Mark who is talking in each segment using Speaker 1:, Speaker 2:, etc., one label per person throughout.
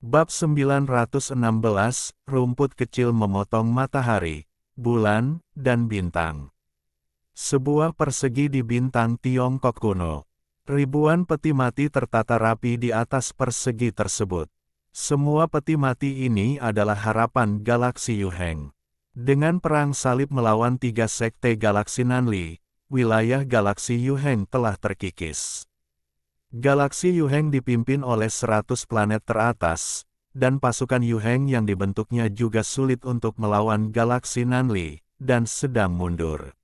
Speaker 1: Bab 916, rumput kecil memotong matahari, bulan, dan bintang. Sebuah persegi di bintang Tiongkok kuno. Ribuan peti mati tertata rapi di atas persegi tersebut. Semua peti mati ini adalah harapan galaksi Yuheng. Dengan perang salib melawan 3 sekte galaksi Nanli, wilayah galaksi Yuheng telah terkikis. Galaksi Yuheng dipimpin oleh 100 planet teratas, dan pasukan Yuheng yang dibentuknya juga sulit untuk melawan galaksi Nanli, dan sedang mundur.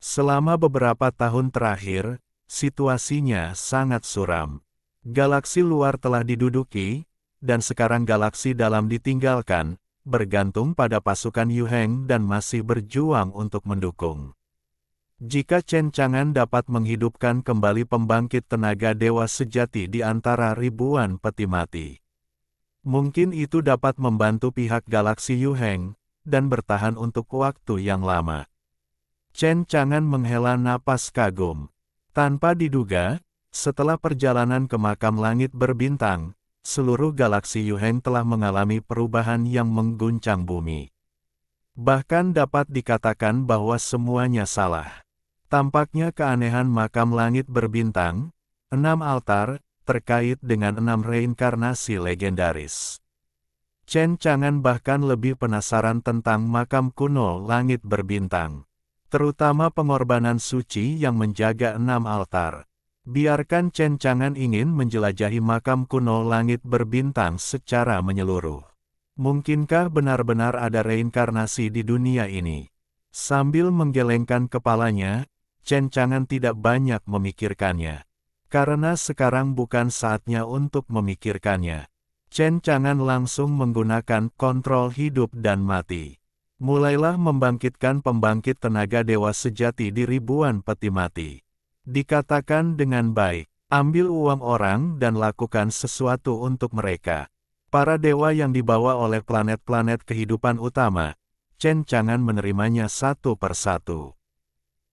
Speaker 1: Selama beberapa tahun terakhir, situasinya sangat suram. Galaksi luar telah diduduki, dan sekarang galaksi dalam ditinggalkan, bergantung pada pasukan Yuheng dan masih berjuang untuk mendukung. Jika Chen Chang'an dapat menghidupkan kembali pembangkit tenaga dewa sejati di antara ribuan peti mati, mungkin itu dapat membantu pihak galaksi Yuheng, dan bertahan untuk waktu yang lama. Chen Chang'an menghela napas kagum. Tanpa diduga, setelah perjalanan ke makam langit berbintang, seluruh galaksi Yuheng telah mengalami perubahan yang mengguncang bumi. Bahkan dapat dikatakan bahwa semuanya salah. Tampaknya keanehan makam langit berbintang, 6 altar, terkait dengan 6 reinkarnasi legendaris. Chen Chang'an bahkan lebih penasaran tentang makam kuno langit berbintang. Terutama pengorbanan suci yang menjaga 6 altar. Biarkan Chen Chang'an ingin menjelajahi makam kuno langit berbintang secara menyeluruh. Mungkinkah benar-benar ada reinkarnasi di dunia ini? Sambil menggelengkan kepalanya, Chen Chang'an tidak banyak memikirkannya. Karena sekarang bukan saatnya untuk memikirkannya. Chen Chang'an langsung menggunakan kontrol hidup dan mati. Mulailah membangkitkan pembangkit tenaga dewa sejati di ribuan peti mati. Dikatakan dengan baik, ambil uang orang dan lakukan sesuatu untuk mereka. Para dewa yang dibawa oleh planet-planet kehidupan utama, Chen Chang'an menerimanya satu persatu.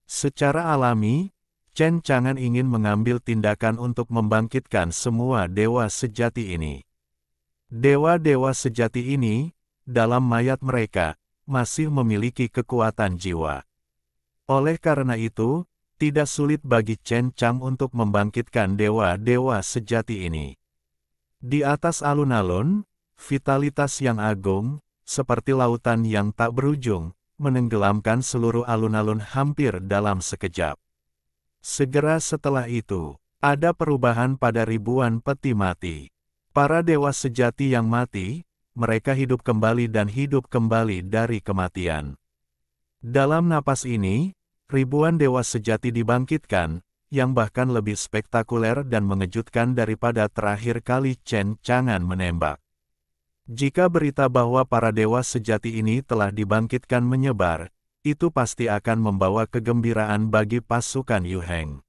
Speaker 1: Secara alami, Chen Chang'an ingin mengambil tindakan untuk membangkitkan semua dewa sejati ini. Dewa-dewa sejati ini, dalam mayat mereka, masih memiliki kekuatan jiwa. Oleh karena itu, tidak sulit bagi Chen Chang untuk membangkitkan dewa-dewa sejati ini. Di atas alun-alun, vitalitas yang agung, seperti lautan yang tak berujung, menenggelamkan seluruh alun-alun hampir dalam sekejap. Segera setelah itu, ada perubahan pada ribuan peti mati. Para dewa sejati yang mati, mereka hidup kembali dan hidup kembali dari kematian. Dalam napas ini, ribuan dewa sejati dibangkitkan, yang bahkan lebih spektakuler dan mengejutkan daripada terakhir kali Chen Chang'an menembak. Jika berita bahwa para dewa sejati ini telah dibangkitkan menyebar, itu pasti akan membawa kegembiraan bagi pasukan Yuheng.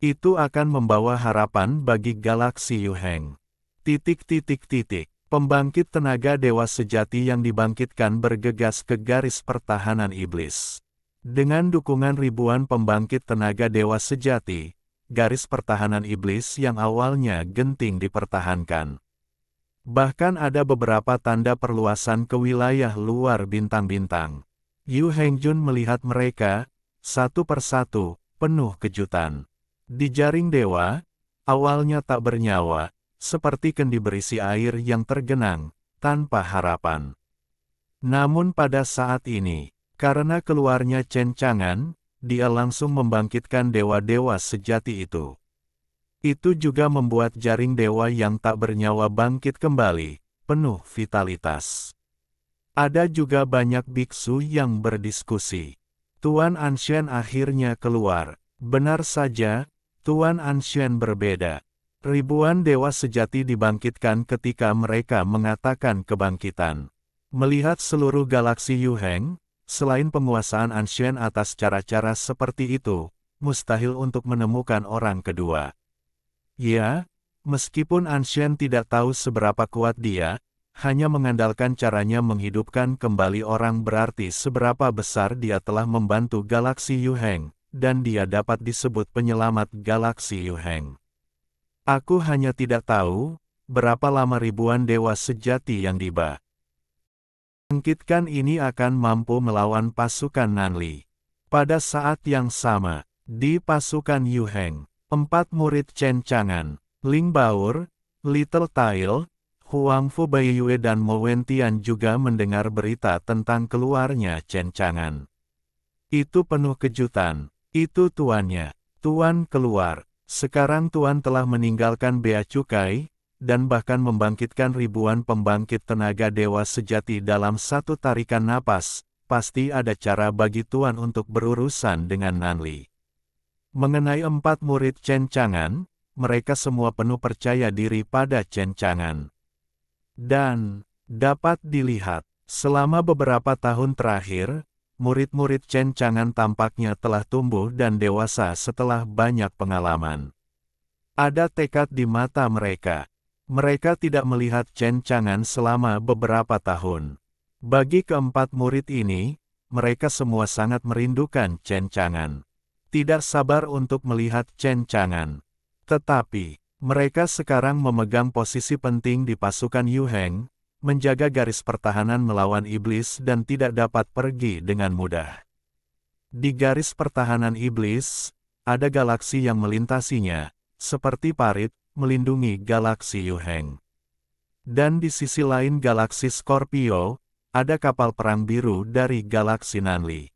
Speaker 1: Itu akan membawa harapan bagi galaksi Yuheng. Pembangkit tenaga dewa sejati yang dibangkitkan bergegas ke garis pertahanan iblis. Dengan dukungan ribuan pembangkit tenaga dewa sejati, garis pertahanan iblis yang awalnya genting dipertahankan. Bahkan ada beberapa tanda perluasan ke wilayah luar bintang-bintang. Yu Hengjun melihat mereka, satu persatu, penuh kejutan. Di jaring dewa, awalnya tak bernyawa, seperti kendi berisi air yang tergenang, tanpa harapan. Namun pada saat ini, karena keluarnya Chen Chang'an, dia langsung membangkitkan dewa-dewa sejati itu. Itu juga membuat jaring dewa yang tak bernyawa bangkit kembali, penuh vitalitas. Ada juga banyak biksu yang berdiskusi. Tuan Anshen akhirnya keluar. Benar saja, Tuan Anshen berbeda. Ribuan dewa sejati dibangkitkan ketika mereka mengatakan kebangkitan. Melihat seluruh galaksi Yuheng, selain penguasaan Anshen atas cara-cara seperti itu, mustahil untuk menemukan orang kedua. Ya, meskipun Anshen tidak tahu seberapa kuat dia, hanya mengandalkan caranya menghidupkan kembali orang berarti seberapa besar dia telah membantu galaksi Yuheng, dan dia dapat disebut penyelamat galaksi Yuheng. Aku hanya tidak tahu, berapa lama ribuan dewa sejati yang dibangkitkan ini akan mampu melawan pasukan Nanli. Pada saat yang sama, di pasukan Yu Heng, 4 murid Chen Chang'an, Ling Baor, Little Tail, Huang Fu Baiyue dan Mo Wentian juga mendengar berita tentang keluarnya Chen Chang'an. Itu penuh kejutan. Itu tuannya. Tuan keluar. Sekarang Tuan telah meninggalkan bea cukai, dan bahkan membangkitkan ribuan pembangkit tenaga dewa sejati dalam satu tarikan napas. Pasti ada cara bagi Tuan untuk berurusan dengan Nanli. Mengenai 4 murid Chen Chang'an, mereka semua penuh percaya diri pada Chen Chang'an. Dan, dapat dilihat, selama beberapa tahun terakhir, murid-murid Chen Chang'an tampaknya telah tumbuh dan dewasa setelah banyak pengalaman. Ada tekad di mata mereka. Mereka tidak melihat Chen Chang'an selama beberapa tahun. Bagi keempat murid ini, mereka semua sangat merindukan Chen Chang'an. Tidak sabar untuk melihat Chen Chang'an. Tetapi, mereka sekarang memegang posisi penting di pasukan Yu Heng, menjaga garis pertahanan melawan iblis dan tidak dapat pergi dengan mudah. Di garis pertahanan iblis, ada galaksi yang melintasinya, seperti parit, melindungi galaksi Yu Heng. Dan di sisi lain galaksi Scorpio, ada kapal perang biru dari galaksi Nanli.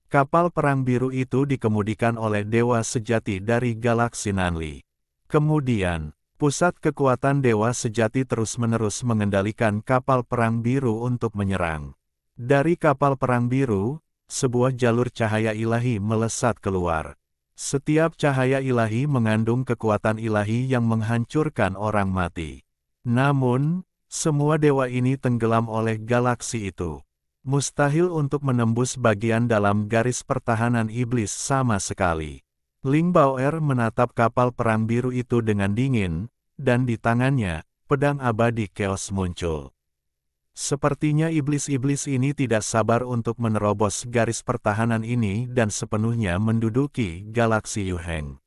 Speaker 1: Kapal perang biru itu dikemudikan oleh dewa sejati dari galaksi Nanli. Kemudian, pusat kekuatan dewa sejati terus-menerus mengendalikan kapal perang biru untuk menyerang. Dari kapal perang biru, sebuah jalur cahaya ilahi melesat keluar. Setiap cahaya ilahi mengandung kekuatan ilahi yang menghancurkan orang mati. Namun, semua dewa ini tenggelam oleh galaksi itu. Mustahil untuk menembus bagian dalam garis pertahanan iblis sama sekali. Ling Baoer menatap kapal perang biru itu dengan dingin, dan di tangannya, pedang abadi Chaos muncul. Sepertinya iblis-iblis ini tidak sabar untuk menerobos garis pertahanan ini dan sepenuhnya menduduki galaksi Yu Heng.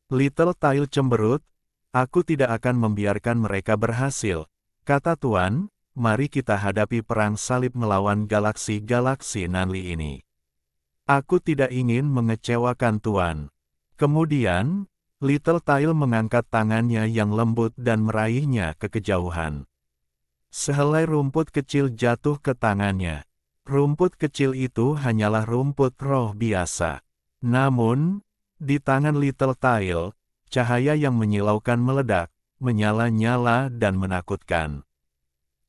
Speaker 1: Little Tail cemberut, "Aku tidak akan membiarkan mereka berhasil," kata Tuan, "mari kita hadapi perang salib melawan galaksi-galaksi Nanli ini." "Aku tidak ingin mengecewakan Tuan." Kemudian, Little Tail mengangkat tangannya yang lembut dan meraihnya ke kejauhan. Sehelai rumput kecil jatuh ke tangannya. Rumput kecil itu hanyalah rumput roh biasa. Namun, di tangan Little Tail, cahaya yang menyilaukan meledak, menyala-nyala dan menakutkan.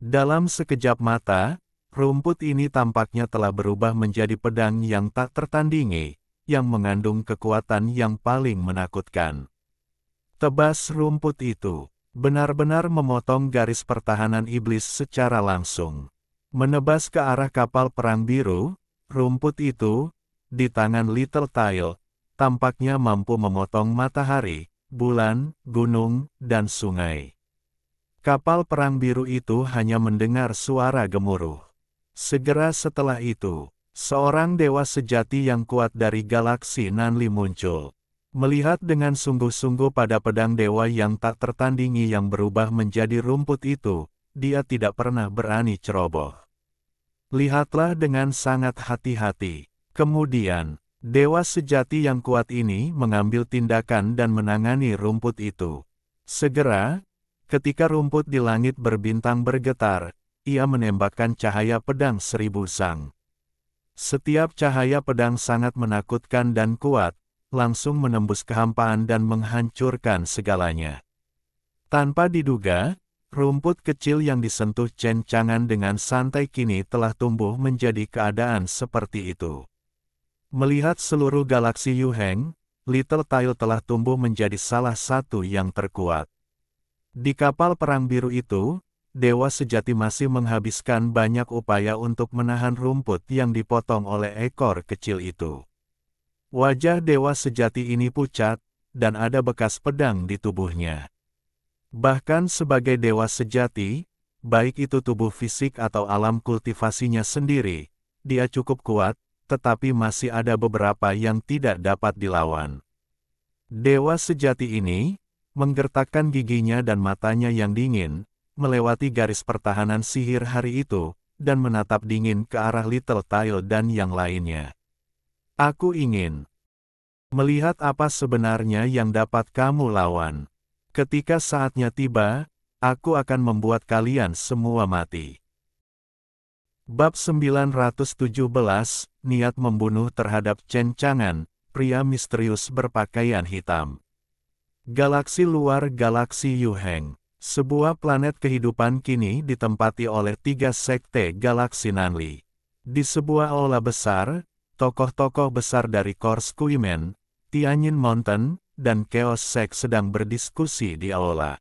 Speaker 1: Dalam sekejap mata, rumput ini tampaknya telah berubah menjadi pedang yang tak tertandingi, yang mengandung kekuatan yang paling menakutkan. Tebas rumput itu, benar-benar memotong garis pertahanan iblis secara langsung. Menebas ke arah kapal perang biru, rumput itu, di tangan Little Tail, tampaknya mampu memotong matahari, bulan, gunung, dan sungai. Kapal perang biru itu hanya mendengar suara gemuruh. Segera setelah itu, seorang dewa sejati yang kuat dari galaksi Nanli muncul. Melihat dengan sungguh-sungguh pada pedang dewa yang tak tertandingi yang berubah menjadi rumput itu, dia tidak pernah berani ceroboh. Lihatlah dengan sangat hati-hati. Kemudian, dewa sejati yang kuat ini mengambil tindakan dan menangani rumput itu. Segera, ketika rumput di langit berbintang bergetar, ia menembakkan cahaya pedang 1000 sang. Setiap cahaya pedang sangat menakutkan dan kuat, langsung menembus kehampaan dan menghancurkan segalanya. Tanpa diduga, rumput kecil yang disentuh Chen Chang'an dengan santai kini telah tumbuh menjadi keadaan seperti itu. Melihat seluruh galaksi Yu Heng, Little Tail telah tumbuh menjadi salah satu yang terkuat. Di kapal perang biru itu, dewa sejati masih menghabiskan banyak upaya untuk menahan rumput yang dipotong oleh ekor kecil itu. Wajah dewa sejati ini pucat, dan ada bekas pedang di tubuhnya. Bahkan sebagai dewa sejati, baik itu tubuh fisik atau alam kultivasinya sendiri, dia cukup kuat, tetapi masih ada beberapa yang tidak dapat dilawan. Dewa sejati ini, menggertakkan giginya dan matanya yang dingin, melewati garis pertahanan sihir hari itu, dan menatap dingin ke arah Little Tail dan yang lainnya. Aku ingin melihat apa sebenarnya yang dapat kamu lawan. Ketika saatnya tiba, aku akan membuat kalian semua mati. Bab 917, Niat Membunuh Terhadap Chen Chang'an, pria misterius berpakaian hitam. Galaksi luar galaksi Yuheng. Sebuah planet kehidupan kini ditempati oleh 3 sekte galaksi Nanli. Di sebuah aula besar, tokoh-tokoh besar dari Kors Kuimen, Tianyin Mountain, dan Chaos Sect sedang berdiskusi di aula.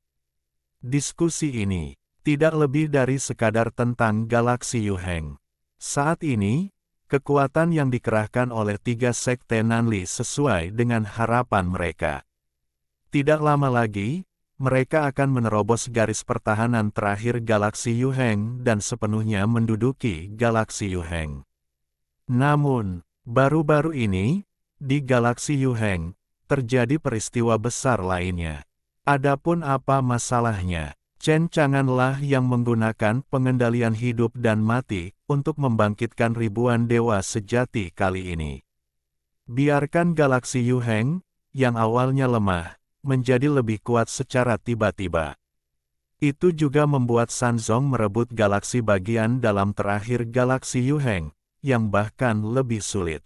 Speaker 1: Diskusi ini tidak lebih dari sekadar tentang galaksi Yuheng. Saat ini, kekuatan yang dikerahkan oleh 3 sekte Nanli sesuai dengan harapan mereka. Tidak lama lagi, mereka akan menerobos garis pertahanan terakhir galaksi Yuheng dan sepenuhnya menduduki galaksi Yuheng. Namun, baru-baru ini, di galaksi Yuheng, terjadi peristiwa besar lainnya. Adapun apa masalahnya? Chen Chang'an lah yang menggunakan pengendalian hidup dan mati untuk membangkitkan ribuan dewa sejati kali ini. Biarkan galaksi Yuheng, yang awalnya lemah, menjadi lebih kuat secara tiba-tiba. Itu juga membuat Sanzong merebut galaksi bagian dalam terakhir galaksi Yuheng, yang bahkan lebih sulit.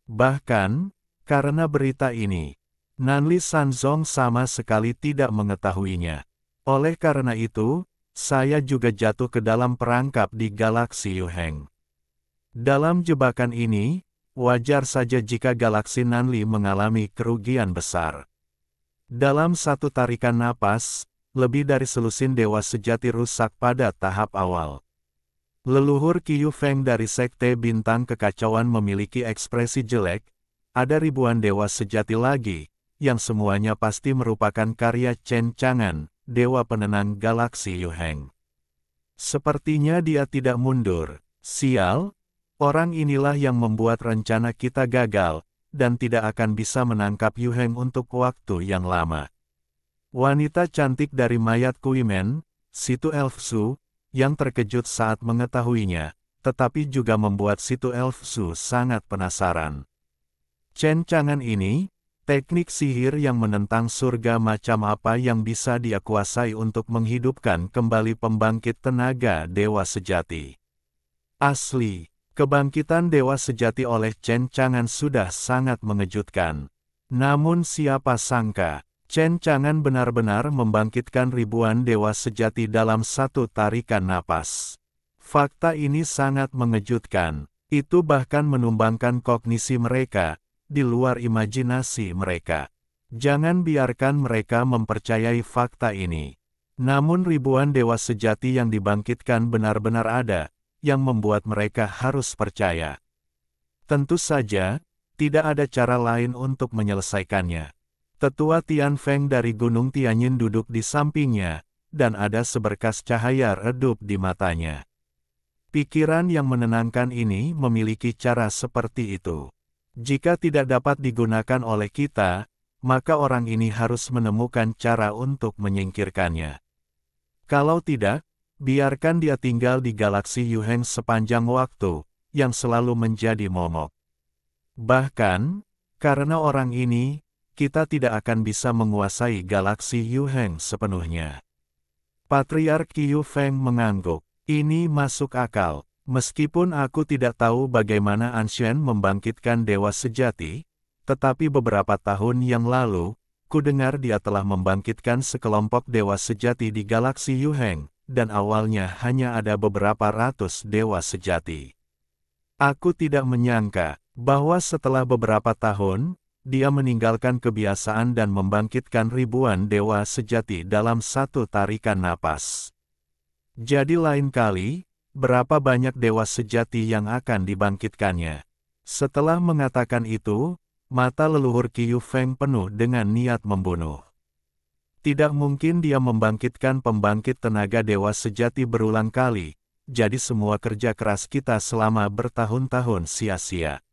Speaker 1: Bahkan, karena berita ini, Nanli Sanzong sama sekali tidak mengetahuinya. Oleh karena itu, saya juga jatuh ke dalam perangkap di galaksi Yuheng. Dalam jebakan ini, wajar saja jika galaksi Nanli mengalami kerugian besar. Dalam satu tarikan napas, lebih dari selusin dewa sejati rusak pada tahap awal. Leluhur Qiu Feng dari Sekte Bintang Kekacauan memiliki ekspresi jelek. Ada ribuan dewa sejati lagi, yang semuanya pasti merupakan karya Chen Chang'an, dewa penenang galaksi Yuheng. Sepertinya dia tidak mundur. Sial, orang inilah yang membuat rencana kita gagal, dan tidak akan bisa menangkap Yuheng untuk waktu yang lama. Wanita cantik dari mayat Kuimen, Situ Elfsu, yang terkejut saat mengetahuinya, tetapi juga membuat Situ Elfsu sangat penasaran. Chen Chang'an ini, teknik sihir yang menentang surga macam apa yang bisa dia kuasai untuk menghidupkan kembali pembangkit tenaga dewa sejati. Asli, kebangkitan dewa sejati oleh Chen Chang'an sudah sangat mengejutkan. Namun siapa sangka, Chen Chang'an benar-benar membangkitkan ribuan dewa sejati dalam satu tarikan napas. Fakta ini sangat mengejutkan. Itu bahkan menumbangkan kognisi mereka, di luar imajinasi mereka. Jangan biarkan mereka mempercayai fakta ini. Namun ribuan dewa sejati yang dibangkitkan benar-benar ada, yang membuat mereka harus percaya. Tentu saja, tidak ada cara lain untuk menyelesaikannya. Tetua Tian Feng dari Gunung Tianyin duduk di sampingnya, dan ada seberkas cahaya redup di matanya. Pikiran yang menenangkan ini memiliki cara seperti itu. Jika tidak dapat digunakan oleh kita, maka orang ini harus menemukan cara untuk menyingkirkannya. Kalau tidak, biarkan dia tinggal di galaksi Yuheng sepanjang waktu, yang selalu menjadi momok. Bahkan, karena orang ini, kita tidak akan bisa menguasai galaksi Yuheng sepenuhnya. Patriark Qiu Feng mengangguk. Ini masuk akal. Meskipun aku tidak tahu bagaimana Anshen membangkitkan dewa sejati, tetapi beberapa tahun yang lalu, ku dengar dia telah membangkitkan sekelompok dewa sejati di galaksi Yuheng, dan awalnya hanya ada beberapa ratus dewa sejati. Aku tidak menyangka bahwa setelah beberapa tahun, dia meninggalkan kebiasaan dan membangkitkan ribuan dewa sejati dalam satu tarikan napas. Jadi lain kali, berapa banyak dewa sejati yang akan dibangkitkannya? Setelah mengatakan itu, mata leluhur Qiu Feng penuh dengan niat membunuh. Tidak mungkin dia membangkitkan pembangkit tenaga dewa sejati berulang kali, jadi semua kerja keras kita selama bertahun-tahun sia-sia.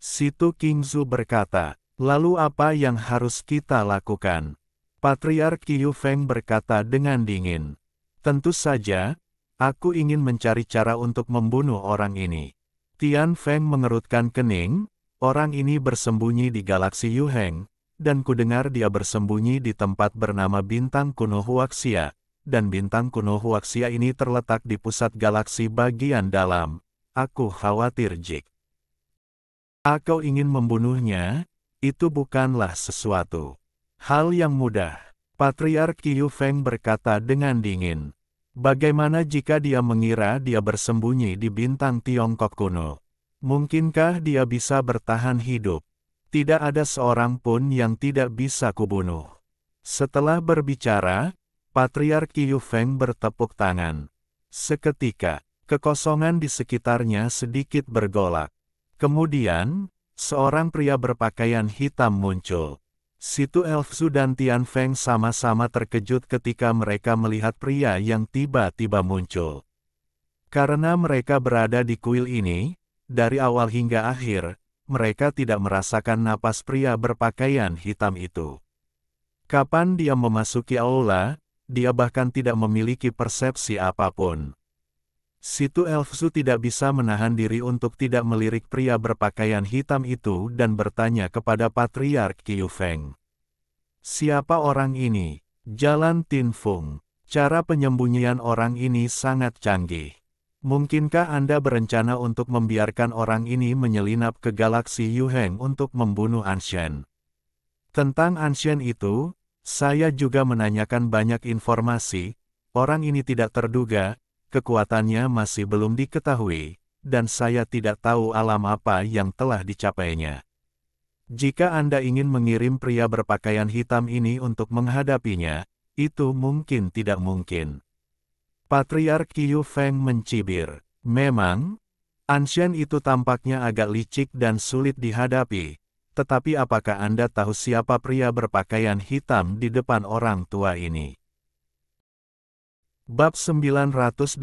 Speaker 1: Situ Qingzu berkata, lalu apa yang harus kita lakukan? Patriark Qiu Feng berkata dengan dingin. Tentu saja, aku ingin mencari cara untuk membunuh orang ini. Tian Feng mengerutkan kening, orang ini bersembunyi di galaksi Yuheng, dan kudengar dia bersembunyi di tempat bernama Bintang Kuno Huaxia, dan Bintang Kuno Huaxia ini terletak di pusat galaksi bagian dalam. Aku khawatir Jik. Aku ingin membunuhnya, itu bukanlah sesuatu hal yang mudah. Patriark Qiu Feng berkata dengan dingin. Bagaimana jika dia mengira dia bersembunyi di bintang Tiongkok kuno? Mungkinkah dia bisa bertahan hidup? Tidak ada seorang pun yang tidak bisa kubunuh. Setelah berbicara, Patriark Qiu Feng bertepuk tangan. Seketika, kekosongan di sekitarnya sedikit bergolak. Kemudian, seorang pria berpakaian hitam muncul. Situ Elfzu dan Tian Feng sama-sama terkejut ketika mereka melihat pria yang tiba-tiba muncul. Karena mereka berada di kuil ini, dari awal hingga akhir, mereka tidak merasakan napas pria berpakaian hitam itu. Kapan dia memasuki aula, dia bahkan tidak memiliki persepsi apapun. Situ Elfzu tidak bisa menahan diri untuk tidak melirik pria berpakaian hitam itu dan bertanya kepada Patriark Qiu Feng. Siapa orang ini? Jalan Tin Fung. Cara penyembunyian orang ini sangat canggih. Mungkinkah Anda berencana untuk membiarkan orang ini menyelinap ke galaksi Yuheng untuk membunuh Anshen? Tentang Anshen itu, saya juga menanyakan banyak informasi. Orang ini tidak terduga, kekuatannya masih belum diketahui, dan saya tidak tahu alam apa yang telah dicapainya. Jika Anda ingin mengirim pria berpakaian hitam ini untuk menghadapinya, itu mungkin tidak mungkin. Patriark Qiu Feng mencibir. Memang, Anshen itu tampaknya agak licik dan sulit dihadapi, tetapi apakah Anda tahu siapa pria berpakaian hitam di depan orang tua ini? Bab 918,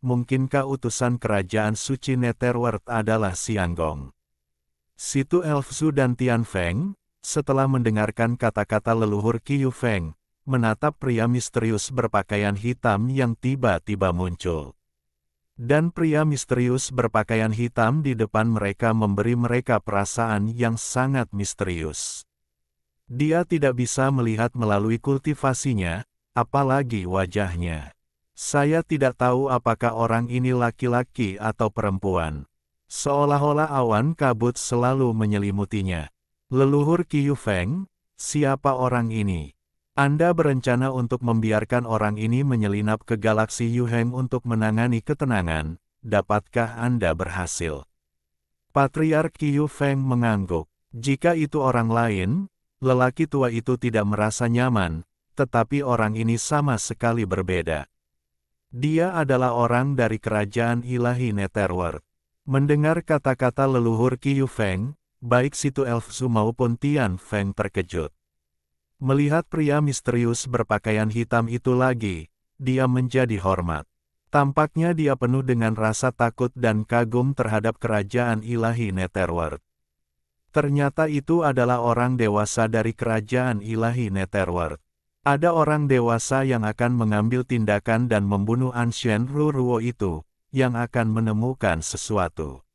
Speaker 1: mungkinkah utusan kerajaan suci Netherworld adalah Xianggong? Situ Elfzu dan Tian Feng, setelah mendengarkan kata-kata leluhur Qiu Feng, menatap pria misterius berpakaian hitam yang tiba-tiba muncul. Dan pria misterius berpakaian hitam di depan mereka memberi mereka perasaan yang sangat misterius. Dia tidak bisa melihat melalui kultivasinya, apalagi wajahnya. Saya tidak tahu apakah orang ini laki-laki atau perempuan. Seolah-olah awan kabut selalu menyelimutinya. Leluhur Qiu Feng, siapa orang ini? Anda berencana untuk membiarkan orang ini menyelinap ke galaksi Yuheng untuk menangani ketenangan, dapatkah Anda berhasil? Patriark Qiu Feng mengangguk. Jika itu orang lain, lelaki tua itu tidak merasa nyaman, tetapi orang ini sama sekali berbeda. Dia adalah orang dari kerajaan ilahi Netherworld. Mendengar kata-kata leluhur Qiu Feng, baik Situ Elfzu maupun Tian Feng terkejut. Melihat pria misterius berpakaian hitam itu lagi, dia menjadi hormat. Tampaknya dia penuh dengan rasa takut dan kagum terhadap kerajaan ilahi Netherworld. Ternyata itu adalah orang dewasa dari kerajaan ilahi Netherworld. Ada orang dewasa yang akan mengambil tindakan dan membunuh Anshen Ruruo itu, yang akan menemukan sesuatu.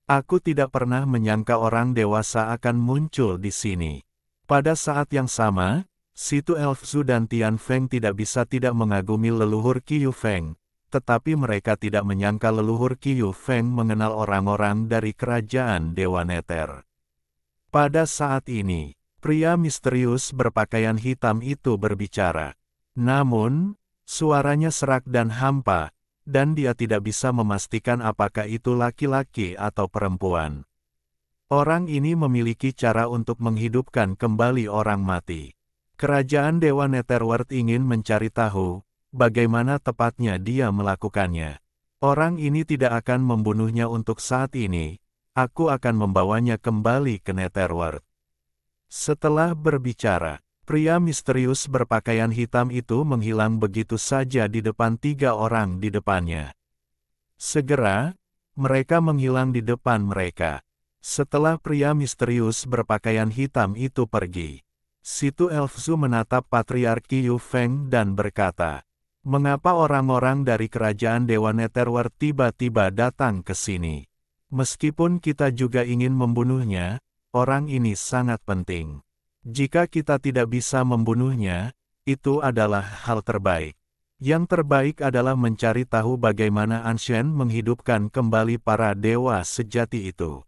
Speaker 1: Aku tidak pernah menyangka orang dewasa akan muncul di sini. Pada saat yang sama, Situ Elfzu dan Tian Feng tidak bisa tidak mengagumi leluhur Qiu Feng, tetapi mereka tidak menyangka leluhur Qiu Feng mengenal orang-orang dari kerajaan Dewa Nether. Pada saat ini, pria misterius berpakaian hitam itu berbicara. Namun, suaranya serak dan hampa, dan dia tidak bisa memastikan apakah itu laki-laki atau perempuan. Orang ini memiliki cara untuk menghidupkan kembali orang mati. Kerajaan Dewa Netherworld ingin mencari tahu, bagaimana tepatnya dia melakukannya. Orang ini tidak akan membunuhnya untuk saat ini, aku akan membawanya kembali ke Netherworld. Setelah berbicara, pria misterius berpakaian hitam itu menghilang begitu saja di depan 3 orang di depannya. Segera, mereka menghilang di depan mereka. Setelah pria misterius berpakaian hitam itu pergi, Situ Elfzu menatap Patriarki Yu Feng dan berkata, "Mengapa orang-orang dari kerajaan Dewa Netherworld tiba-tiba datang ke sini? Meskipun kita juga ingin membunuhnya, orang ini sangat penting. Jika kita tidak bisa membunuhnya, itu adalah hal terbaik. Yang terbaik adalah mencari tahu bagaimana Anshen menghidupkan kembali para dewa sejati itu.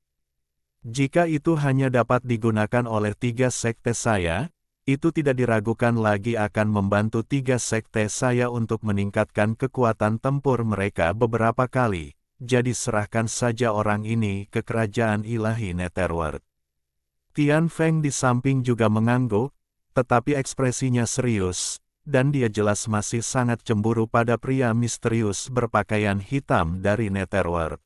Speaker 1: Jika itu hanya dapat digunakan oleh 3 sekte saya, itu tidak diragukan lagi akan membantu 3 sekte saya untuk meningkatkan kekuatan tempur mereka beberapa kali. Jadi serahkan saja orang ini ke kerajaan ilahi Netherworld." Tian Feng di samping juga mengangguk, tetapi ekspresinya serius, dan dia jelas masih sangat cemburu pada pria misterius berpakaian hitam dari Netherworld.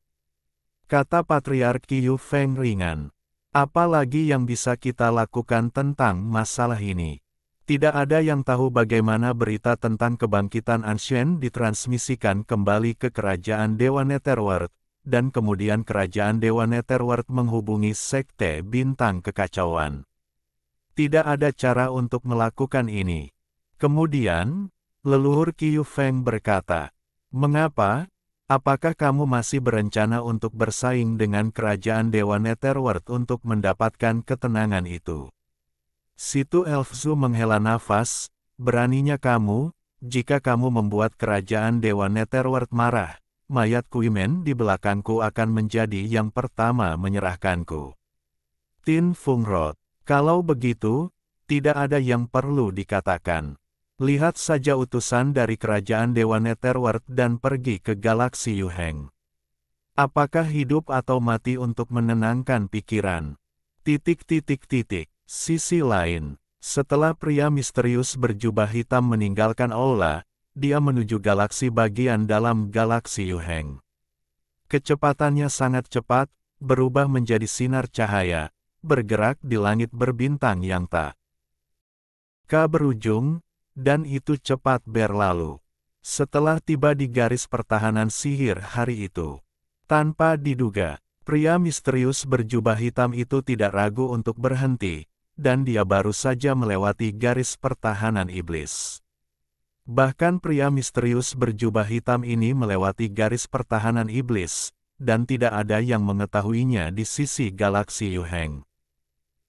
Speaker 1: Kata Patriarki Yu Feng ringan, "Apa lagi yang bisa kita lakukan tentang masalah ini? Tidak ada yang tahu bagaimana berita tentang kebangkitan Anshen ditransmisikan kembali ke kerajaan Dewa Netherworld, dan kemudian kerajaan Dewa Netherworld menghubungi Sekte Bintang Kekacauan. Tidak ada cara untuk melakukan ini." Kemudian, leluhur Qi Yu Feng berkata, "Mengapa? Apakah kamu masih berencana untuk bersaing dengan kerajaan Dewa Netherworld untuk mendapatkan ketenangan itu?" Situ Elfzu menghela nafas, "Beraninya kamu, jika kamu membuat kerajaan Dewa Netherworld marah, mayat Kuimen di belakangku akan menjadi yang pertama menyerahkanku." Tin Fungrod, "Kalau begitu, tidak ada yang perlu dikatakan. Lihat saja utusan dari kerajaan Dewa Netherworld dan pergi ke galaksi Yuheng. Apakah hidup atau mati untuk menenangkan pikiran?" Sisi lain, setelah pria misterius berjubah hitam meninggalkan aula, dia menuju galaksi bagian dalam galaksi Yuheng. Kecepatannya sangat cepat, berubah menjadi sinar cahaya, bergerak di langit berbintang yang tak berujung, dan itu cepat berlalu. Setelah tiba di garis pertahanan sihir hari itu, tanpa diduga, pria misterius berjubah hitam itu tidak ragu untuk berhenti, dan dia baru saja melewati garis pertahanan iblis. Bahkan pria misterius berjubah hitam ini melewati garis pertahanan iblis, dan tidak ada yang mengetahuinya di sisi galaksi Yuheng.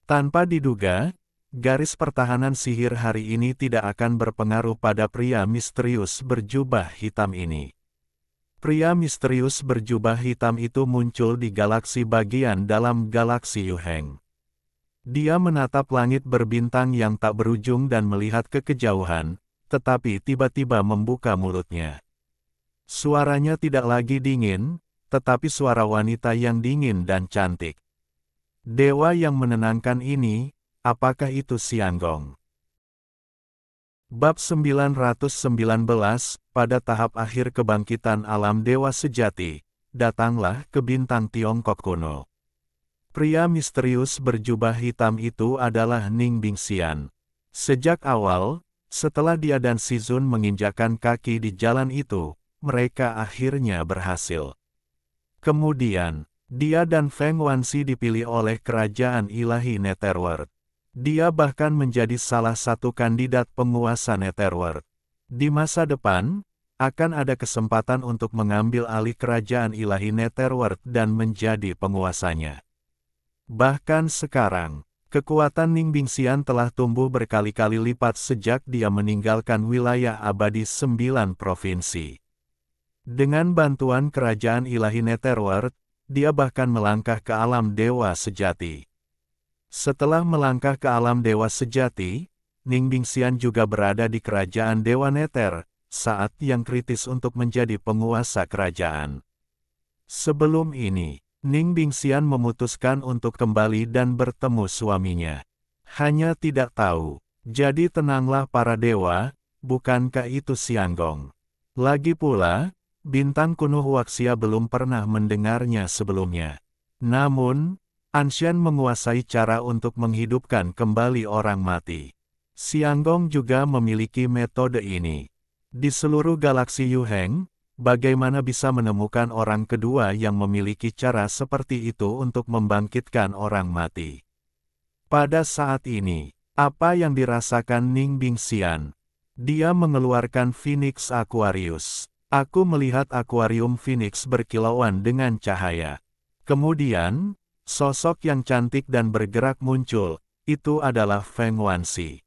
Speaker 1: Tanpa diduga, garis pertahanan sihir hari ini tidak akan berpengaruh pada pria misterius berjubah hitam ini. Pria misterius berjubah hitam itu muncul di galaksi bagian dalam galaksi Yuheng. Dia menatap langit berbintang yang tak berujung dan melihat ke kejauhan, tetapi tiba-tiba membuka mulutnya. Suaranya tidak lagi dingin, tetapi suara wanita yang dingin dan cantik. "Dewa yang menenangkan ini, apakah itu Xianggong?" Bab 919, pada tahap akhir kebangkitan alam dewa sejati, datanglah ke bintang Tiongkok kuno. Pria misterius berjubah hitam itu adalah Ning Bingxian. Sejak awal, setelah dia dan Shizun menginjakkan kaki di jalan itu, mereka akhirnya berhasil. Kemudian, dia dan Feng Wanxi dipilih oleh kerajaan ilahi Netherworld. Dia bahkan menjadi salah satu kandidat penguasa Netherworld. Di masa depan, akan ada kesempatan untuk mengambil alih kerajaan ilahi Netherworld dan menjadi penguasanya. Bahkan sekarang, kekuatan Ning Bingxian telah tumbuh berkali-kali lipat sejak dia meninggalkan wilayah abadi 9 provinsi. Dengan bantuan kerajaan ilahi Netherworld, dia bahkan melangkah ke alam dewa sejati. Setelah melangkah ke alam dewa sejati, Ning Bingxian juga berada di kerajaan Dewa Nether, saat yang kritis untuk menjadi penguasa kerajaan. Sebelum ini, Ning Bingxian memutuskan untuk kembali dan bertemu suaminya. Hanya tidak tahu, jadi tenanglah para dewa, bukankah itu Xianggong? Lagi pula, bintang kuno Huaxia belum pernah mendengarnya sebelumnya. Namun, Anshen menguasai cara untuk menghidupkan kembali orang mati. Xianggong juga memiliki metode ini. Di seluruh galaksi Yuheng, bagaimana bisa menemukan orang kedua yang memiliki cara seperti itu untuk membangkitkan orang mati? Pada saat ini, Apa yang dirasakan Ning Bingxian? Dia mengeluarkan Phoenix Aquarius. Aku melihat akuarium Phoenix berkilauan dengan cahaya. Kemudian, sosok yang cantik dan bergerak muncul. Itu adalah Feng Wanxi.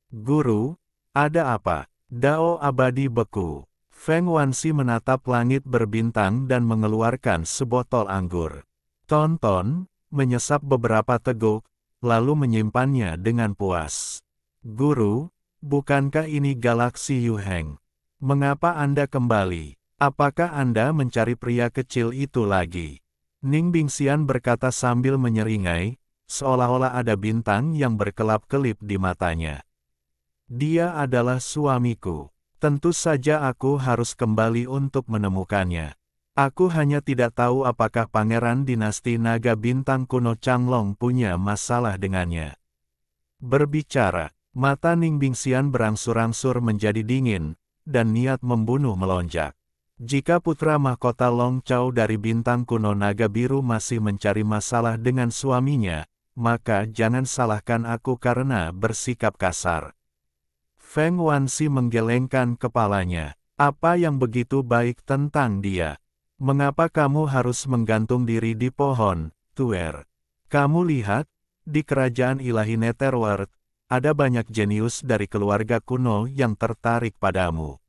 Speaker 1: Guru, ada apa? Dao abadi beku. Feng Wanxi menatap langit berbintang dan mengeluarkan sebotol anggur. Tonton, menyesap beberapa teguk, lalu menyimpannya dengan puas. Guru, bukankah ini galaksi Yuheng? Mengapa Anda kembali? Apakah Anda mencari pria kecil itu lagi? Ning Bingxian berkata sambil menyeringai, seolah-olah ada bintang yang berkelap-kelip di matanya. Dia adalah suamiku. Tentu saja aku harus kembali untuk menemukannya. Aku hanya tidak tahu apakah Pangeran Dinasti Naga Bintang kuno Changlong punya masalah dengannya. Berbicara, mata Ning Bingxian berangsur-angsur menjadi dingin, dan niat membunuh melonjak. Jika putra mahkota Long Chao dari Bintang kuno Naga Biru masih mencari masalah dengan suaminya, maka jangan salahkan aku karena bersikap kasar. Feng Wanxi menggelengkan kepalanya. Apa yang begitu baik tentang dia? Mengapa kamu harus menggantung diri di pohon, Tuer? Kamu lihat, di kerajaan ilahi Netherworld, ada banyak jenius dari keluarga kuno yang tertarik padamu.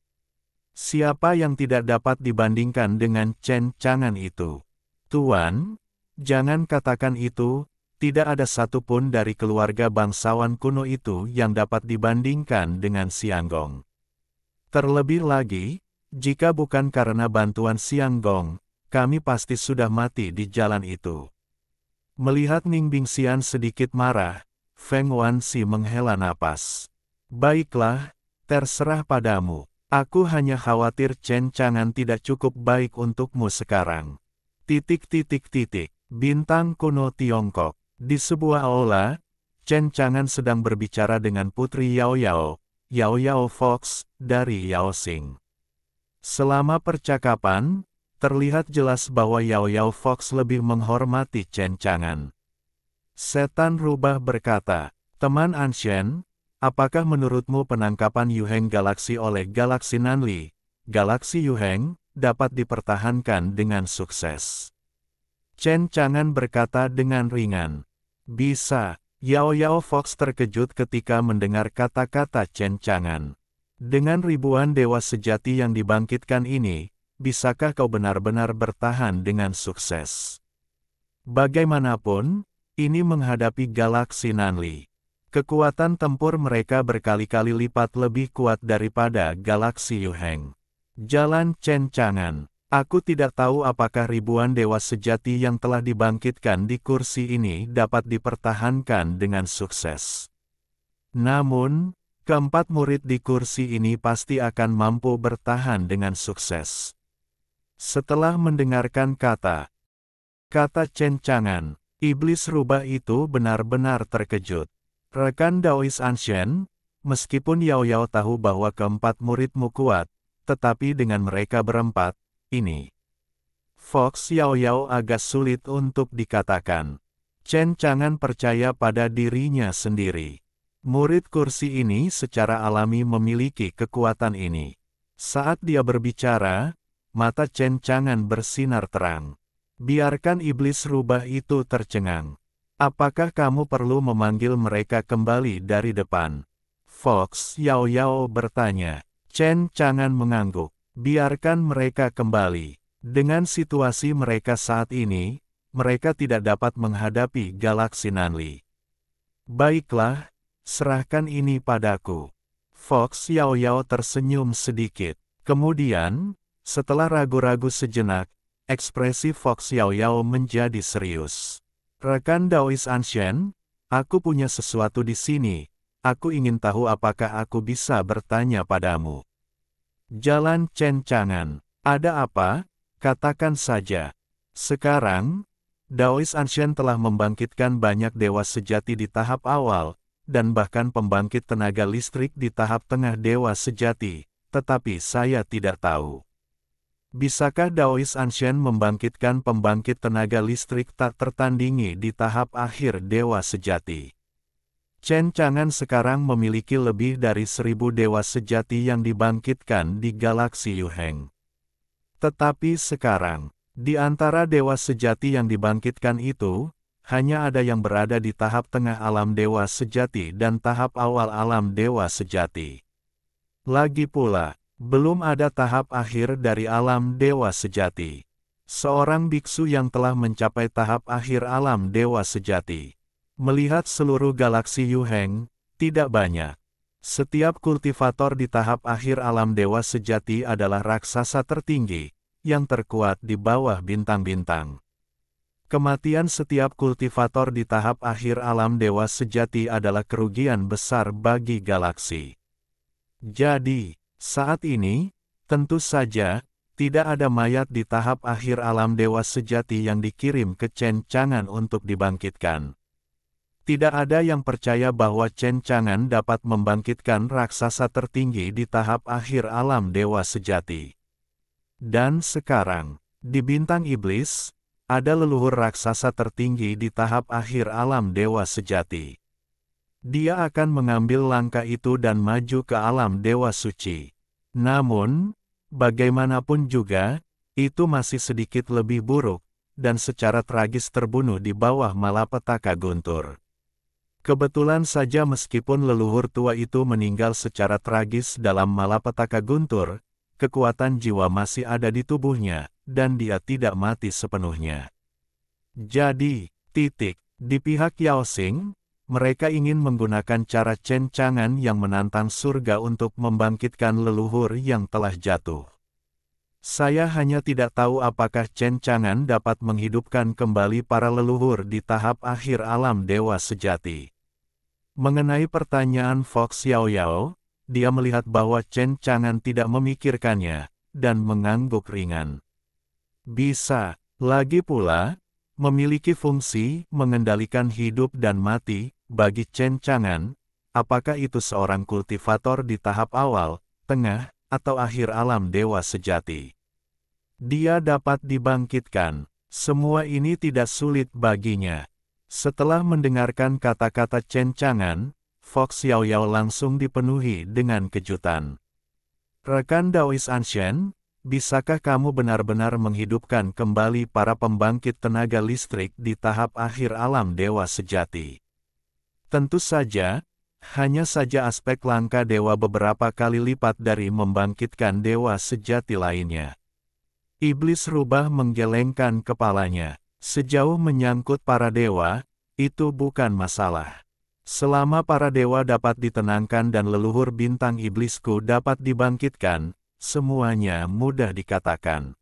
Speaker 1: Siapa yang tidak dapat dibandingkan dengan Chen Chang'an itu? Tuan, jangan katakan itu. Tidak ada satupun dari keluarga bangsawan kuno itu yang dapat dibandingkan dengan Xianggong. Terlebih lagi, jika bukan karena bantuan Xianggong, kami pasti sudah mati di jalan itu. Melihat Ning Bingxian sedikit marah, Feng Wanxi menghela napas. Baiklah, terserah padamu. Aku hanya khawatir Chen Chang'an tidak cukup baik untukmu sekarang. Bintang kuno Tiongkok. Di sebuah aula, Chen Chang'an sedang berbicara dengan Putri Yao Yao Fox, dari Yaoxing. Selama percakapan, terlihat jelas bahwa Yao Fox lebih menghormati Chen Chang'an. Setan rubah berkata, teman Anshen, apakah menurutmu penangkapan Yuheng Galaksi oleh Galaksi Nanli, Galaksi Yuheng, dapat dipertahankan dengan sukses? Chen Chang'an berkata dengan ringan. Bisa. Yao Fox terkejut ketika mendengar kata-kata Chen Chang'an. Dengan ribuan dewa sejati yang dibangkitkan ini, bisakah kau benar-benar bertahan dengan sukses? Bagaimanapun, ini menghadapi Galaksi Nanli. Kekuatan tempur mereka berkali-kali lipat lebih kuat daripada Galaksi Yuheng. Jalan Chen Chang'an. Aku tidak tahu apakah ribuan dewa sejati yang telah dibangkitkan di kursi ini dapat dipertahankan dengan sukses. Namun, keempat murid di kursi ini pasti akan mampu bertahan dengan sukses. Setelah mendengarkan kata Chen Chang'an, iblis rubah itu benar-benar terkejut. Rekan Daois Anshen, meskipun Yao tahu bahwa keempat muridmu kuat, tetapi dengan mereka berempat, ini Fox Yao agak sulit untuk dikatakan. Chen Chang'an percaya pada dirinya sendiri. Murid kursi ini secara alami memiliki kekuatan ini. Saat dia berbicara, mata Chen Chang'an bersinar terang. Biarkan iblis rubah itu tercengang. Apakah kamu perlu memanggil mereka kembali dari depan? Fox Yao bertanya. Chen Chang'an mengangguk. Biarkan mereka kembali. Dengan situasi mereka saat ini, mereka tidak dapat menghadapi Galaksi Nanli. Baiklah, serahkan ini padaku. Fox Yao tersenyum sedikit. Kemudian, setelah ragu-ragu sejenak, ekspresi Fox Yao menjadi serius. Rekan Daois Anshen, aku punya sesuatu di sini. Aku ingin tahu apakah aku bisa bertanya padamu. Jalan Chen Chang'an. Ada apa? Katakan saja. Sekarang, Daois Anshen telah membangkitkan banyak dewa sejati di tahap awal, dan bahkan pembangkit tenaga listrik di tahap tengah dewa sejati, tetapi saya tidak tahu. Bisakah Daois Anshen membangkitkan pembangkit tenaga listrik tak tertandingi di tahap akhir dewa sejati? Chen Chang'an sekarang memiliki lebih dari 1000 dewa sejati yang dibangkitkan di galaksi Yuheng. Tetapi sekarang, di antara dewa sejati yang dibangkitkan itu, hanya ada yang berada di tahap tengah alam dewa sejati dan tahap awal alam dewa sejati. Lagi pula, belum ada tahap akhir dari alam dewa sejati. Seorang biksu yang telah mencapai tahap akhir alam dewa sejati. Melihat seluruh galaksi Yuheng, tidak banyak. Setiap kultivator di tahap akhir alam dewa sejati adalah raksasa tertinggi, yang terkuat di bawah bintang-bintang. Kematian setiap kultivator di tahap akhir alam dewa sejati adalah kerugian besar bagi galaksi. Jadi, saat ini, tentu saja, tidak ada mayat di tahap akhir alam dewa sejati yang dikirim ke Chen Chang'an untuk dibangkitkan. Tidak ada yang percaya bahwa Chen Chang'an dapat membangkitkan raksasa tertinggi di tahap akhir alam dewa sejati. Dan sekarang, di bintang iblis, ada leluhur raksasa tertinggi di tahap akhir alam dewa sejati. Dia akan mengambil langkah itu dan maju ke alam dewa suci. Namun, bagaimanapun juga, itu masih sedikit lebih buruk, dan secara tragis terbunuh di bawah malapetaka guntur. Kebetulan saja meskipun leluhur tua itu meninggal secara tragis dalam malapetaka guntur, kekuatan jiwa masih ada di tubuhnya, dan dia tidak mati sepenuhnya. Jadi, di pihak Yao Xing, mereka ingin menggunakan cara Chen Chang'an yang menantang surga untuk membangkitkan leluhur yang telah jatuh. Saya hanya tidak tahu apakah Chen Chang'an dapat menghidupkan kembali para leluhur di tahap akhir alam dewa sejati. Mengenai pertanyaan Fox Xiaoyao, dia melihat bahwa Chen Chang'an tidak memikirkannya, dan mengangguk ringan. Bisa, lagi pula, memiliki fungsi mengendalikan hidup dan mati. Bagi Chen Chang'an, apakah itu seorang kultivator di tahap awal, tengah, atau akhir alam dewa sejati? Dia dapat dibangkitkan. Semua ini tidak sulit baginya. Setelah mendengarkan kata-kata Chen Chang'an, Fox Xiaoyao langsung dipenuhi dengan kejutan. Rekan Daois Anshen, bisakah kamu benar-benar menghidupkan kembali para pembangkit tenaga listrik di tahap akhir alam dewa sejati? Tentu saja, hanya saja aspek langka dewa beberapa kali lipat dari membangkitkan dewa sejati lainnya. Iblis rubah menggelengkan kepalanya. Sejauh menyangkut para dewa, itu bukan masalah. Selama para dewa dapat ditenangkan dan leluhur bintang iblisku dapat dibangkitkan, semuanya mudah dikatakan.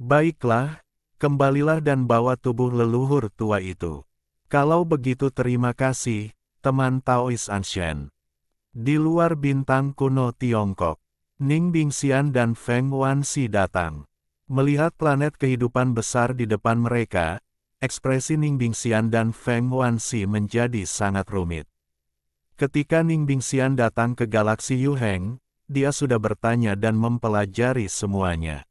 Speaker 1: Baiklah, kembalilah dan bawa tubuh leluhur tua itu. Kalau begitu terima kasih, teman Taois Anshen. Di luar bintang kuno Tiongkok, Ning Bingxian dan Feng Wanxi datang. Melihat planet kehidupan besar di depan mereka, ekspresi Ning Bingxian dan Feng Wanxi menjadi sangat rumit. Ketika Ning Bingxian datang ke galaksi Yuheng, dia sudah bertanya dan mempelajari semuanya.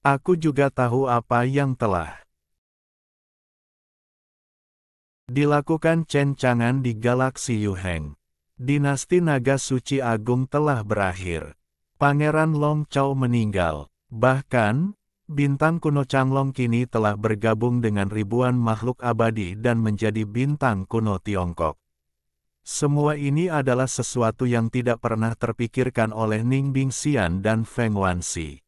Speaker 1: Aku juga tahu apa yang telah dilakukan Chen Chang'an di galaksi Yuheng. Dinasti Naga Suci Agung telah berakhir. Pangeran Long Chao meninggal. Bahkan, bintang kuno Changlong kini telah bergabung dengan ribuan makhluk abadi dan menjadi bintang kuno Tiongkok. Semua ini adalah sesuatu yang tidak pernah terpikirkan oleh Ning Bingxian dan Feng Wanxi.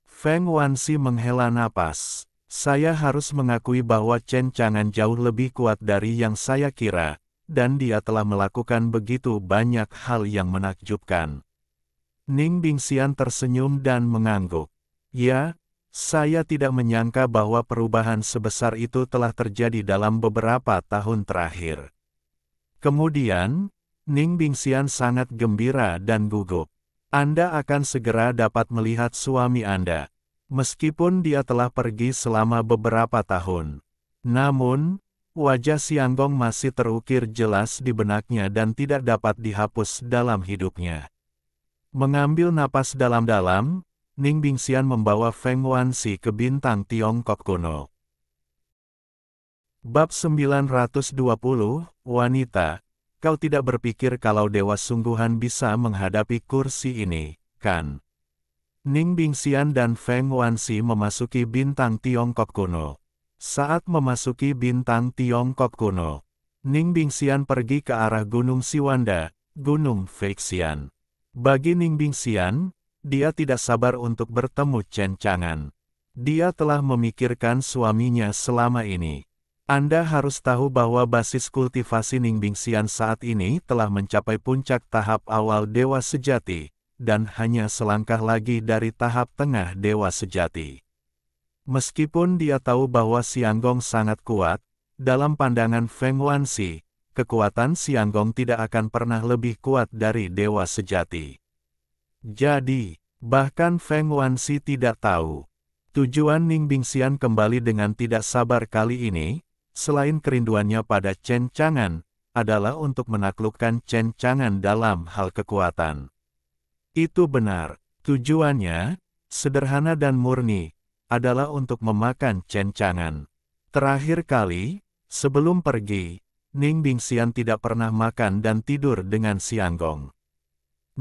Speaker 1: Feng Wanxi menghela napas. Saya harus mengakui bahwa Chen Chang'an jauh lebih kuat dari yang saya kira, dan dia telah melakukan begitu banyak hal yang menakjubkan. Ning Bingxian tersenyum dan mengangguk. Ya, saya tidak menyangka bahwa perubahan sebesar itu telah terjadi dalam beberapa tahun terakhir. Kemudian, Ning Bingxian sangat gembira dan gugup. Anda akan segera dapat melihat suami Anda. Meskipun dia telah pergi selama beberapa tahun. Namun, wajah Xianggong masih terukir jelas di benaknya dan tidak dapat dihapus dalam hidupnya. Mengambil napas dalam-dalam, Ning Bingxian membawa Feng Wanxi ke bintang Tiongkok kuno. Bab 920, Wanita. kau tidak berpikir kalau Dewa Sungguhan bisa menghadapi kursi ini, kan? Ning Bingxian dan Feng Wanxi memasuki bintang Tiongkok kuno. Saat memasuki bintang Tiongkok kuno, Ning Bingxian pergi ke arah Gunung Siwanda, Gunung Feixian. Bagi Ning Bingxian, dia tidak sabar untuk bertemu Chen Chang'an. Dia telah memikirkan suaminya selama ini. Anda harus tahu bahwa basis kultivasi Ning Bingxian saat ini telah mencapai puncak tahap awal Dewa Sejati, dan hanya selangkah lagi dari tahap tengah Dewa Sejati. Meskipun dia tahu bahwa Xianggong sangat kuat, dalam pandangan Feng Wanxi, kekuatan Xianggong tidak akan pernah lebih kuat dari Dewa Sejati. Jadi, bahkan Feng Wanxi tidak tahu. Tujuan Ning Bingxian kembali dengan tidak sabar kali ini, selain kerinduannya pada Chen Chang'an, adalah untuk menaklukkan Chen Chang'an dalam hal kekuatan. Itu benar, tujuannya, sederhana dan murni, adalah untuk memakan Chen Chang'an. Terakhir kali, sebelum pergi, Ning Bingxian tidak pernah makan dan tidur dengan Xianggong.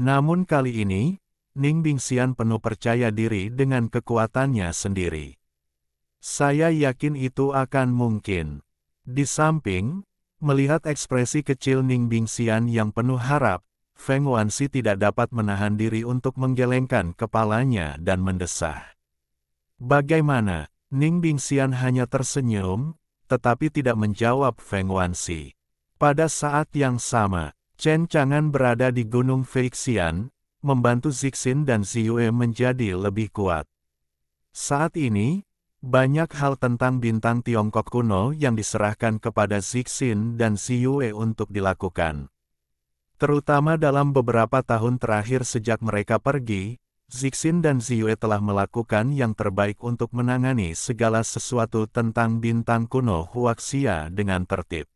Speaker 1: Namun kali ini, Ning Bingxian penuh percaya diri dengan kekuatannya sendiri. Saya yakin itu akan mungkin. Di samping, melihat ekspresi kecil Ning Bingxian yang penuh harap, Feng Wanxi tidak dapat menahan diri untuk menggelengkan kepalanya dan mendesah. Bagaimana? Ning Bingxian hanya tersenyum, tetapi tidak menjawab Feng Wanxi. Pada saat yang sama, Chen Chang'an berada di Gunung Feixian, membantu Zixin dan Ziyue menjadi lebih kuat. Saat ini, banyak hal tentang bintang Tiongkok kuno yang diserahkan kepada Zixin dan Ziyue untuk dilakukan. Terutama dalam beberapa tahun terakhir sejak mereka pergi, Zixin dan Ziyue telah melakukan yang terbaik untuk menangani segala sesuatu tentang bintang kuno Huaxia dengan tertib.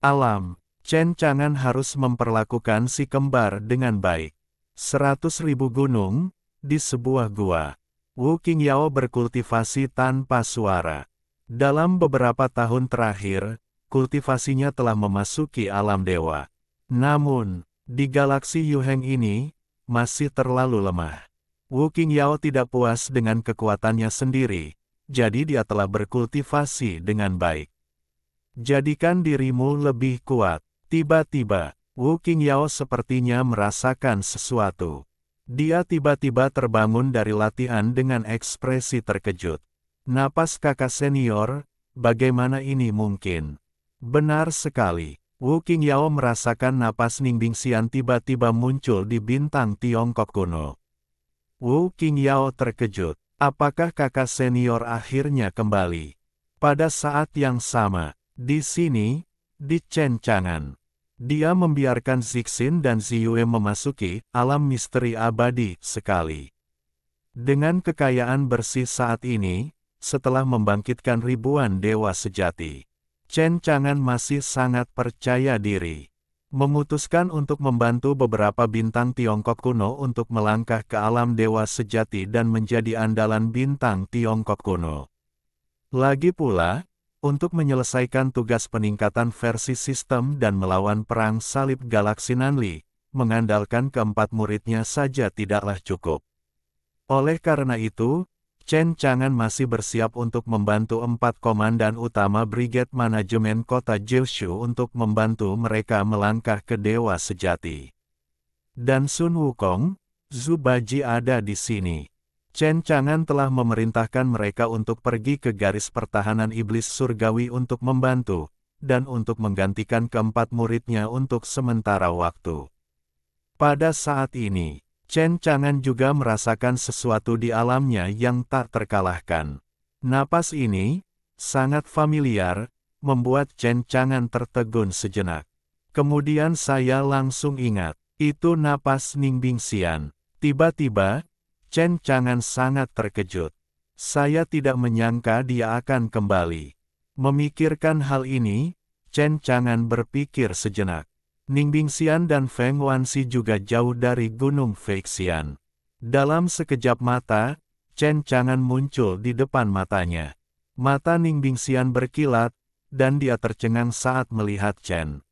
Speaker 1: Alam, Chen Chang'an harus memperlakukan si kembar dengan baik. 100.000 gunung, di sebuah gua. Wu Qingyao berkultivasi tanpa suara. Dalam beberapa tahun terakhir, kultivasinya telah memasuki alam dewa. Namun, di galaksi Yuheng ini, masih terlalu lemah. Wu Qingyao tidak puas dengan kekuatannya sendiri, jadi dia telah berkultivasi dengan baik. Jadikan dirimu lebih kuat. Tiba-tiba, Wu Qingyao sepertinya merasakan sesuatu. Dia tiba-tiba terbangun dari latihan dengan ekspresi terkejut. Napas kakak senior, bagaimana ini mungkin? Benar sekali. Wu Qingyao merasakan napas Ning Bingxian tiba-tiba muncul di bintang Tiongkok kuno. Wu Qingyao terkejut. Apakah kakak senior akhirnya kembali? Pada saat yang sama, di sini, di Chen Chang'an, dia membiarkan Zixin dan Ziyue memasuki alam misteri abadi sekali. Dengan kekayaan bersih saat ini, setelah membangkitkan ribuan dewa sejati, Chen Chang'an masih sangat percaya diri. Memutuskan untuk membantu beberapa bintang Tiongkok kuno untuk melangkah ke alam dewa sejati dan menjadi andalan bintang Tiongkok kuno. Lagi pula, untuk menyelesaikan tugas peningkatan versi sistem dan melawan perang salib galaksi Nanli, mengandalkan keempat muridnya saja tidaklah cukup. Oleh karena itu, Chen Chang'an masih bersiap untuk membantu 4 komandan utama Brigade Manajemen Kota Jiushu untuk membantu mereka melangkah ke Dewa Sejati. Dan Sun Wukong, Zhu Baji ada di sini. Chen Chang'an telah memerintahkan mereka untuk pergi ke garis pertahanan iblis surgawi untuk membantu, dan untuk menggantikan keempat muridnya untuk sementara waktu. Pada saat ini, Chen Chang'an juga merasakan sesuatu di alamnya yang tak terkalahkan. Napas ini, sangat familiar, membuat Chen Chang'an tertegun sejenak. Kemudian saya langsung ingat, itu napas Ning Bingxian. Tiba-tiba, Chen Chang'an sangat terkejut. Saya tidak menyangka dia akan kembali. Memikirkan hal ini, Chen Chang'an berpikir sejenak. Ning Bingxian dan Feng Wanxi juga jauh dari Gunung Feixian. Dalam sekejap mata, Chen Chang'an muncul di depan matanya. Mata Ning Bingxian berkilat, dan dia tercengang saat melihat Chen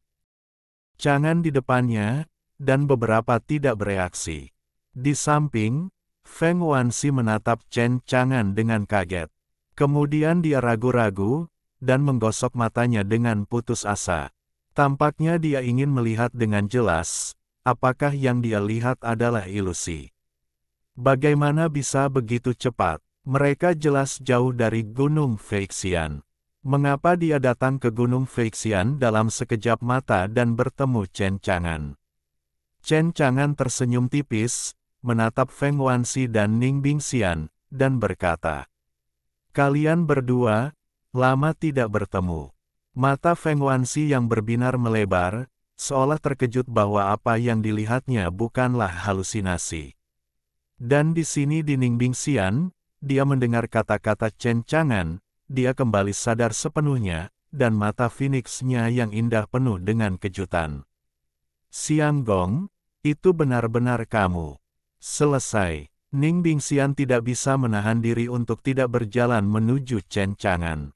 Speaker 1: Chang'an di depannya, dan beberapa tidak bereaksi. Di samping, Feng Wanxi menatap Chen Chang'an dengan kaget. Kemudian dia ragu-ragu, dan menggosok matanya dengan putus asa. Tampaknya dia ingin melihat dengan jelas, apakah yang dia lihat adalah ilusi. Bagaimana bisa begitu cepat? Mereka jelas jauh dari Gunung Feixian. Mengapa dia datang ke Gunung Feixian dalam sekejap mata dan bertemu Chen Chang'an? Chen Chang'an tersenyum tipis, menatap Feng Wanxi dan Ning Bingxian, dan berkata, "Kalian berdua, lama tidak bertemu." Mata Feng Wanxi yang berbinar melebar, seolah terkejut bahwa apa yang dilihatnya bukanlah halusinasi. Dan di sini di Ning Bingxian, dia mendengar kata-kata Chen Chang'an, dia kembali sadar sepenuhnya, dan mata Phoenix-nya yang indah penuh dengan kejutan. "Xiang Gong, itu benar-benar kamu." Selesai. Ning Bingxian tidak bisa menahan diri untuk tidak berjalan menuju Chen Chang'an.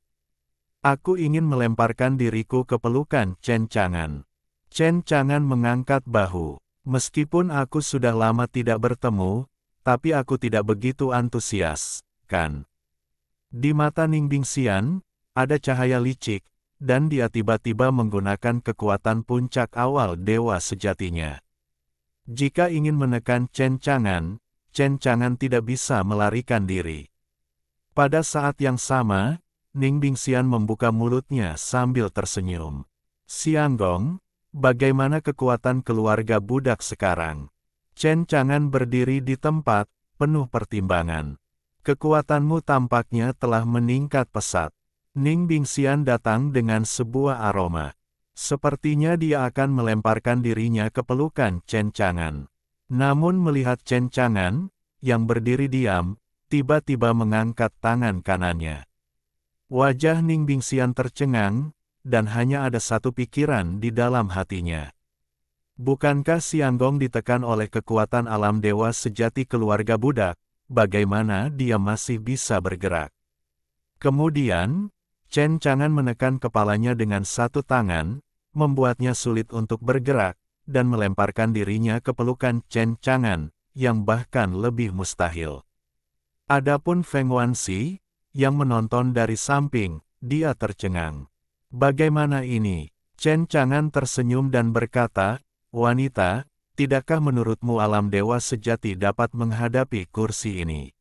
Speaker 1: "Aku ingin melemparkan diriku ke pelukan Chen Chang'an." Chen Chang'an mengangkat bahu. "Meskipun aku sudah lama tidak bertemu, tapi aku tidak begitu antusias, kan?" Di mata Ning Bingxian, ada cahaya licik, dan dia tiba-tiba menggunakan kekuatan puncak awal dewa sejatinya. Jika ingin menekan Chen Chang'an tidak bisa melarikan diri. Pada saat yang sama, Ning Bingxian membuka mulutnya sambil tersenyum. "Xiang Gong, bagaimana kekuatan keluarga budak sekarang?" Chen Chang'an berdiri di tempat, penuh pertimbangan. "Kekuatanmu tampaknya telah meningkat pesat." Ning Bingxian datang dengan sebuah aroma. Sepertinya dia akan melemparkan dirinya ke pelukan Chen Chang'an. Namun melihat Chen Chang'an, yang berdiri diam, tiba-tiba mengangkat tangan kanannya. Wajah Ning Bingxian tercengang, dan hanya ada satu pikiran di dalam hatinya. Bukankah Xiang Gong ditekan oleh kekuatan alam dewa sejati keluarga budak, bagaimana dia masih bisa bergerak? Kemudian, Chen Chang'an menekan kepalanya dengan satu tangan, membuatnya sulit untuk bergerak, dan melemparkan dirinya ke pelukan Chen Chang'an, yang bahkan lebih mustahil. Adapun Feng Wanxi, yang menonton dari samping, dia tercengang. "Bagaimana ini?" Chen Chang'an tersenyum dan berkata, "Wanita, tidakkah menurutmu alam dewa sejati dapat menghadapi kursi ini?"